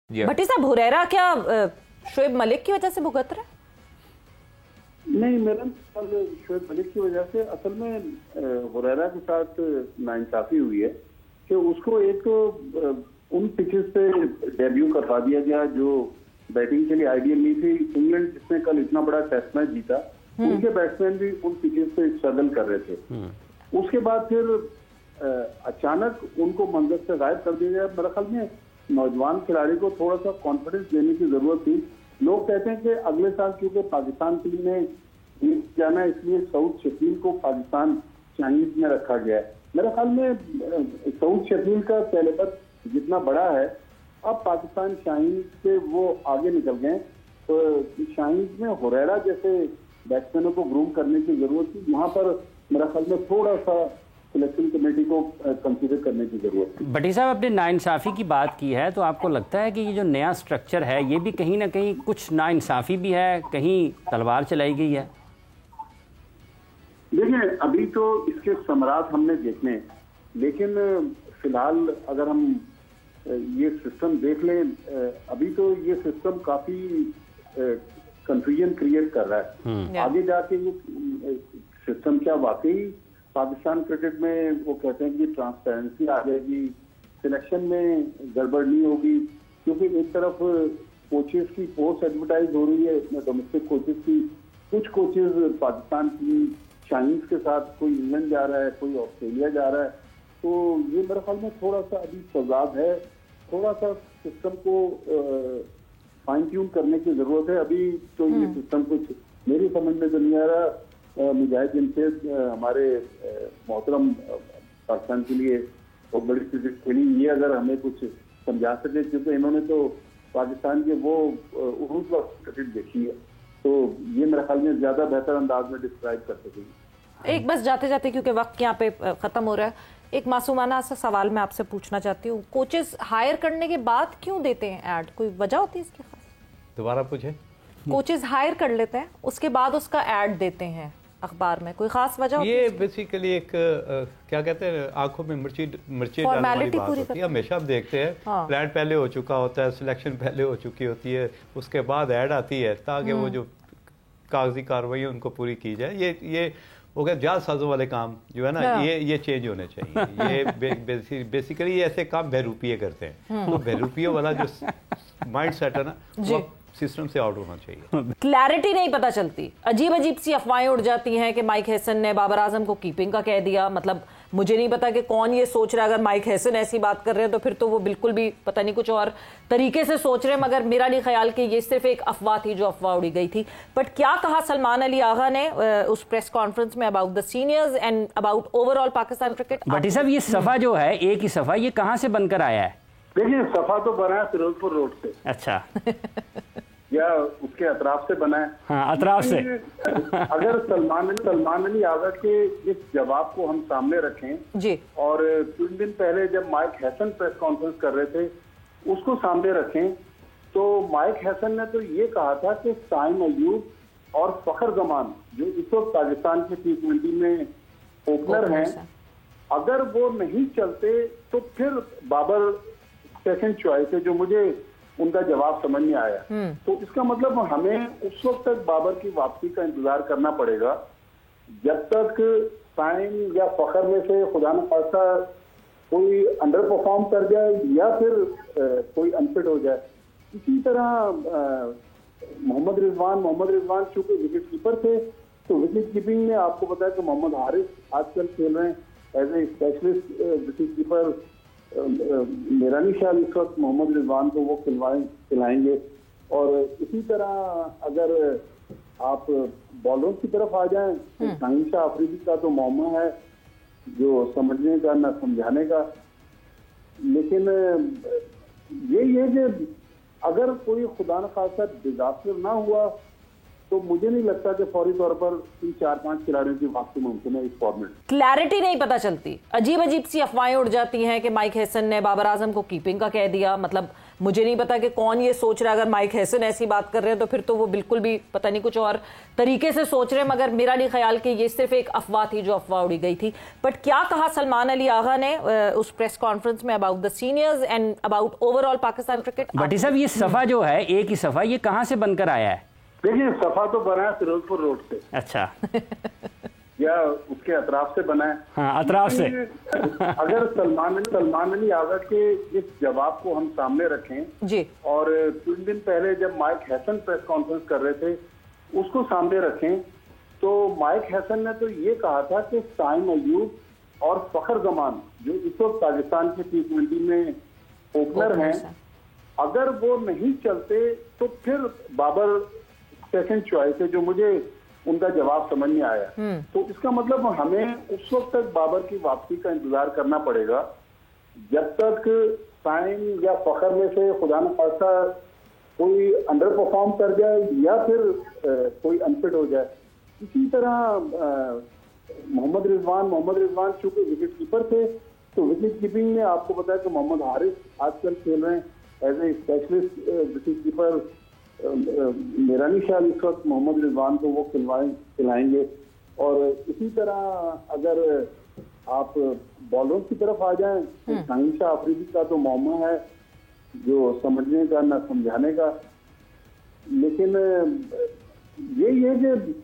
भट्टी साहब, हुरैरा क्या शोएब मलिक की वजह से भुगत रहा है? नहीं, मेरा शोएब मलिक की वजह से असल में हुरैरा के साथ नाइंसाफी हुई है कि उसको एक उन पिचेस पे डेब्यू करवा दिया गया जो बैटिंग के लिए आइडियल नहीं थी। इंग्लैंड जिसने कल इतना बड़ा टेस्ट मैच जीता, उनके बैट्समैन भी उन पिचेस पे स्ट्रगल कर रहे थे। उसके बाद फिर अचानक उनको मंजर से गायब कर दिया गया। मेरे ख्याल में नौजवान खिलाड़ी को थोड़ा सा कॉन्फिडेंस देने की जरूरत थी। लोग कहते हैं कि अगले साल क्योंकि पाकिस्तान टीम में जाना है, इसलिए सऊद शकील को पाकिस्तान चाइनीज में रखा गया है। मेरे ख्याल में सऊद शकील का कैलिबर जितना बड़ा है, अब पाकिस्तान शाहीन से वो आगे निकल गए, तो शाहीन में हुरैरा जैसे बैट्समैनों को ग्रूम करने की जरूरत थी। वहां पर मेरा ख्याल में थोड़ा सा सिलेक्शन कमेटी को कंसीडर करने की जरूरत है। भट्टी साहब, आपने नाइंसाफी की बात की है, तो आपको लगता है कि ये जो नया स्ट्रक्चर है ये भी कहीं ना कहीं कुछ नाइंसाफी भी है, कहीं तलवार चलाई गई है? देखिए, अभी तो इसके समरात हमने देखने, लेकिन फिलहाल अगर हम ये सिस्टम देख लें, अभी तो ये सिस्टम काफी कंफ्यूजन क्रिएट कर रहा है। आगे जाके ये सिस्टम क्या वाकई पाकिस्तान क्रिकेट में, वो कहते हैं कि ट्रांसपेरेंसी आ जाएगी, सिलेक्शन में गड़बड़ नहीं होगी, क्योंकि एक तरफ कोचेस की पोस्ट एडवर्टाइज हो रही है, डोमेस्टिक कोचेस की। कुछ कोचेस पाकिस्तान की चाइनीज के साथ, कोई इंग्लैंड जा रहा है, कोई ऑस्ट्रेलिया जा रहा है, तो ये मेरे ख्याल में थोड़ा सा अभी तजाद है। थोड़ा सा सिस्टम को फाइन ट्यून करने की जरूरत है। अभी तो ये सिस्टम कुछ मेरी समझ में तो नहीं आ रहा। मुजाहिद इनसे हमारे मोहतरम पाकिस्तान के लिए बहुत बड़ी क्रिकेट खेली, ये अगर हमें कुछ समझा सके, क्योंकि इन्होंने तो पाकिस्तान के वो उरूज वक्त क्रिकेट देखी है, तो ये मेरे ख्याल में ज्यादा बेहतर अंदाज में डिस्क्राइब कर सकेंगे। एक बस जाते जाते, क्योंकि वक्त यहाँ पे खत्म हो रहा है, एक मासूमाना सा सवाल मैं आपसे पूछना चाहती हूँ। कोचेस हायर करने के बाद क्यों देते हैं ऐड? कोई वजह होती है इसकी खास? दोबारा पूछे। कोचेस हायर कर लेते हैं, उसके बाद उसका ऐड देते हैं अखबार में, कोई खास वजह होती है? ये बेसिकली एक क्या कहते हैं, आंखों में मिर्ची डालने वाली बात होती है। हमेशा हम देखते हैं प्लान पहले हो चुका होता है, सिलेक्शन पहले हो चुकी होती है, उसके बाद ऐड आती है ताकि वो जो कागजी कार्रवाई उनको पूरी की जाए। ये वो क्या जाल साजों वाले काम जो है ना, ये चेंज होने चाहिए। ये बेसिकली ऐसे काम बहरूपिये करते हैं, तो बहरूपियों वाला जो माइंड सेट है ना, वो सिस्टम से आउट होना चाहिए। क्लैरिटी नहीं पता चलती, अजीब अजीब सी अफवाहें उड़ जाती हैं कि माइक हैसन ने बाबर आजम को कीपिंग का कह दिया। मतलब मुझे नहीं पता कि कौन ये सोच रहा है। अगर माइक हैसन ऐसी बात कर रहे हैं तो फिर तो वो बिल्कुल भी पता नहीं कुछ और तरीके से सोच रहे हैं, मगर मेरा नहीं ख्याल कि ये सिर्फ एक अफवाह थी जो अफवाह उड़ी गई थी। बट क्या कहा सलमान अली आगा ने उस प्रेस कॉन्फ्रेंस में about the seniors and about overall Pakistan cricket? Bhatti sahab, ये सफा जो है, एक ही सफा, ये कहाँ से बनकर आया है? देखिए, सफा तो बना है फिरोजपुर रोड से। अच्छा। या उसके अतराफ से बना है? हाँ, अतराफ से। अगर सलमान अली आगा के इस जवाब को हम सामने रखें जी, और 3 दिन पहले जब माइक हैसन प्रेस कॉन्फ्रेंस कर रहे थे उसको सामने रखें, तो माइक हैसन ने तो ये कहा था कि साइम अयूब और फखर जमान जो इस वक्त पाकिस्तान के T20 में ओपनर हैं, अगर वो नहीं चलते तो फिर बाबर सेकंड चॉइस है, जो मुझे उनका जवाब समझ नहीं आया। तो इसका मतलब हमें उस वक्त तक बाबर की वापसी का इंतजार करना पड़ेगा जब तक साइम या फखर में से खुदा न खास्ता कोई अंडर परफॉर्म कर जाए या फिर कोई अनफिट हो जाए। इसी तरह मोहम्मद रिजवान चूंकि विकेट कीपर थे, तो विकेट कीपिंग में आपको पता है कि मोहम्मद हारिस आजकल खेल रहे हैं as a specialist wicket keeper. मेरा नहीं ख्याल इस वक्त मोहम्मद रिजवान को वो खिलाएंगे। और इसी तरह अगर आप बॉलरों की तरफ आ जाएं, तो शाहिन अफरीदी का तो मौमा है जो समझने का ना समझाने का। लेकिन यही है कि अगर कोई खुदा न खास्ता डिजास्टर ना हुआ तो मुझे नहीं लगता कि फौरी तौर पर इन 4-5 खिलाड़ियों की वापसी मुमकिन है इस फॉर्मेट। क्लैरिटी नहीं पता चलती, अजीब अजीब सी अफवाहें उड़ जाती हैं कि माइक हैसन ने बाबर आजम को कीपिंग का कह दिया। मतलब मुझे नहीं पता कि कौन ये सोच रहा है, अगर माइक हैसन ऐसी बात कर रहे हैं तो फिर तो वो बिल्कुल भी पता नहीं कुछ और तरीके से सोच रहे हैं, मगर मेरा नहीं ख्याल कि ये सिर्फ एक अफवाह थी जो अफवाह उड़ी गई थी। बट क्या कहा सलमान अली आगा ने उस प्रेस कॉन्फ्रेंस में about the seniors and about overall Pakistan cricket? Bhatti sahab, ये सफा जो है, एक ही सफा, ये कहाँ से बनकर आया है? देखिए, सफा तो बना है फिरोजपुर रोड से। अच्छा। या उसके अतराफ से बना है। हाँ, अतराफ से। अगर सलमान अली आगा के इस जवाब को हम सामने रखें जी, और 3 दिन पहले जब माइक हैसन प्रेस कॉन्फ्रेंस कर रहे थे उसको सामने रखें, तो माइक हैसन ने तो ये कहा था कि साइम अयूब और फखर जमान जो इस वक्त पाकिस्तान के T20 में ओपनर हैं, अगर वो नहीं चलते तो फिर बाबर सेकंड चॉइस है, जो मुझे उनका जवाब समझ नहीं आया। तो इसका मतलब हमें उस वक्त तक बाबर की वापसी का इंतजार करना पड़ेगा जब तक साइम या फखर में से खुदा न खास्ता कोई अंडर परफॉर्म कर जाए या फिर कोई अनफिट हो जाए। इसी तरह मोहम्मद रिजवान चूंकि विकेट कीपर थे, तो विकेट कीपिंग में आपको पता है कि मोहम्मद हारिस आजकल खेल रहे हैं as a specialist wicket keeper. मेरा नहीं ख्याल इस वक्त मोहम्मद रिजवान को वो खिलाएंगे। और इसी तरह अगर आप बॉलरों की तरफ आ जाएं तो शाहीन शाह अफरीदी का तो मौमा है जो समझने का ना समझाने का। लेकिन यही है कि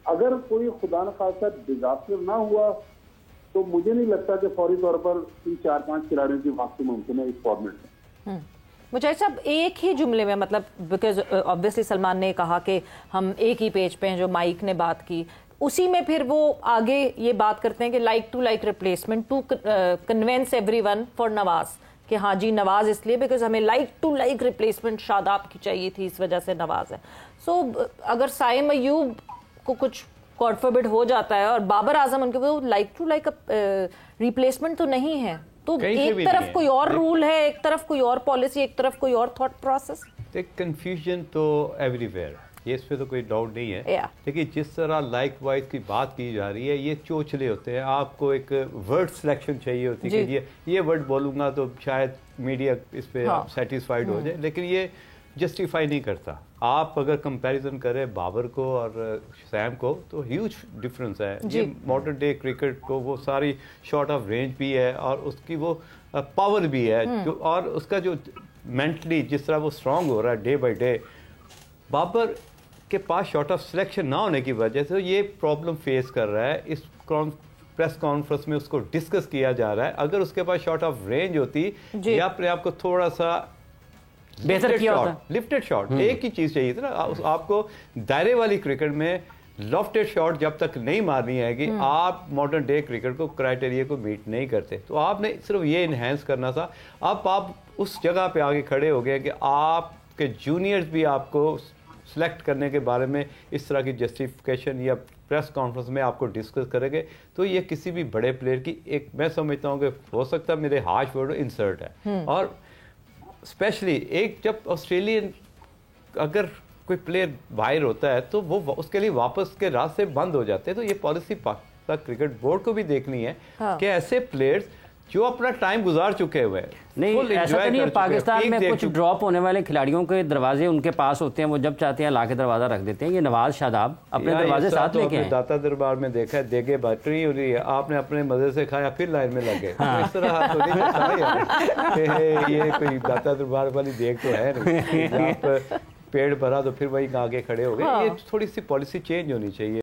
अगर कोई खुदा न खास्ता डिजास्टर ना हुआ तो मुझे नहीं लगता कि फौरी तौर पर 3-4-5 खिलाड़ियों की वापसी मुमकिन है इस फॉर्मेट में। मुझे सब एक ही जुमले में, मतलब बिकॉज ऑब्वियसली सलमान ने कहा कि हम एक ही पेज पे हैं, जो माइक ने बात की उसी में फिर वो आगे ये बात करते हैं कि like to like replacement to convince everyone for Nawaz, कि हाँ जी नवाज इसलिए बिकॉज हमें like to like replacement Shadab की चाहिए थी, इस वजह से नवाज है। सो अगर साइम अयूब को कुछ गॉड फॉरबिड हो जाता है और बाबर आजम उनके, वो लाइक टू लाइक रिप्लेसमेंट तो नहीं है, तो एक तरफ कोई और रूल है, एक तरफ कोई और पॉलिसी, एक तरफ कोई और थॉट प्रोसेस। कंफ्यूजन तो एवरीवेयर, ये इस पे तो कोई डाउट नहीं है। लेकिन जिस तरह लाइक वाइज की बात की जा रही है, ये चोचले होते हैं। आपको एक वर्ड सिलेक्शन चाहिए होती है कि ये वर्ड बोलूंगा तो शायद मीडिया इस पे सेटिस्फाइड हो जाए, लेकिन ये जस्टिफाई नहीं करता। आप अगर कंपैरिजन करें बाबर को और सैम को तो ह्यूज डिफरेंस है। ये मॉडर्न डे क्रिकेट को वो सारी शॉट ऑफ रेंज भी है और उसकी वो पावर भी है, और उसका जो मेंटली जिस तरह वो स्ट्रांग हो रहा है डे बाय डे। बाबर के पास शॉट ऑफ सिलेक्शन ना होने की वजह से ये प्रॉब्लम फेस कर रहा है। इस प्रेस कॉन्फ्रेंस में उसको डिस्कस किया जा रहा है। अगर उसके पास शॉट ऑफ रेंज होती या अपने आप को थोड़ा सा बेहतर किया होता, लिफ्टेड शॉट, एक ही चीज चाहिए थी ना आपको। दायरे वाली क्रिकेट में लॉफ्टेड शॉट जब तक नहीं मारनी है कि आप मॉडर्न डे क्रिकेट को क्राइटेरिया को मीट नहीं करते, तो आपने सिर्फ ये इनहेंस करना था। अब आप उस जगह पे आगे खड़े हो गए कि आपके जूनियर्स भी आपको सिलेक्ट करने के बारे में इस तरह की जस्टिफिकेशन या प्रेस कॉन्फ्रेंस में आपको डिस्कस करेंगे, तो ये किसी भी बड़े प्लेयर की एक, मैं समझता हूँ कि हो सकता है मेरे हार्श वर्ड इंसर्ट है। और स्पेशली एक जब ऑस्ट्रेलियन अगर कोई प्लेयर बाहर होता है तो वो उसके लिए वापस के रास्ते बंद हो जाते हैं। तो ये पॉलिसी पाकिस्तान क्रिकेट बोर्ड को भी देखनी है कि ऐसे प्लेयर्स जो अपना टाइम गुजार चुके हुए हैं, नहीं ऐसा तो नहीं है। पाकिस्तान में कुछ ड्रॉप होने वाले खिलाड़ियों के दरवाजे उनके पास होते हैं, वो जब चाहते हैं लाके दरवाजा रख देते हैं। ये नवाज शादाब अपने दरवाजे साथ लेके आए। दाता दरबार में देखा है, देगे बैटरी हो रही है, आपने अपने मजे से खाया फिर लाइन में लगे। इस तरह तो नहीं, ये कोई दाता दरबार वाली देख तो है नहीं। आप पेड़ भरा तो फिर वही आगे खड़े हो गए। ये थोड़ी सी पॉलिसी चेंज होनी चाहिए।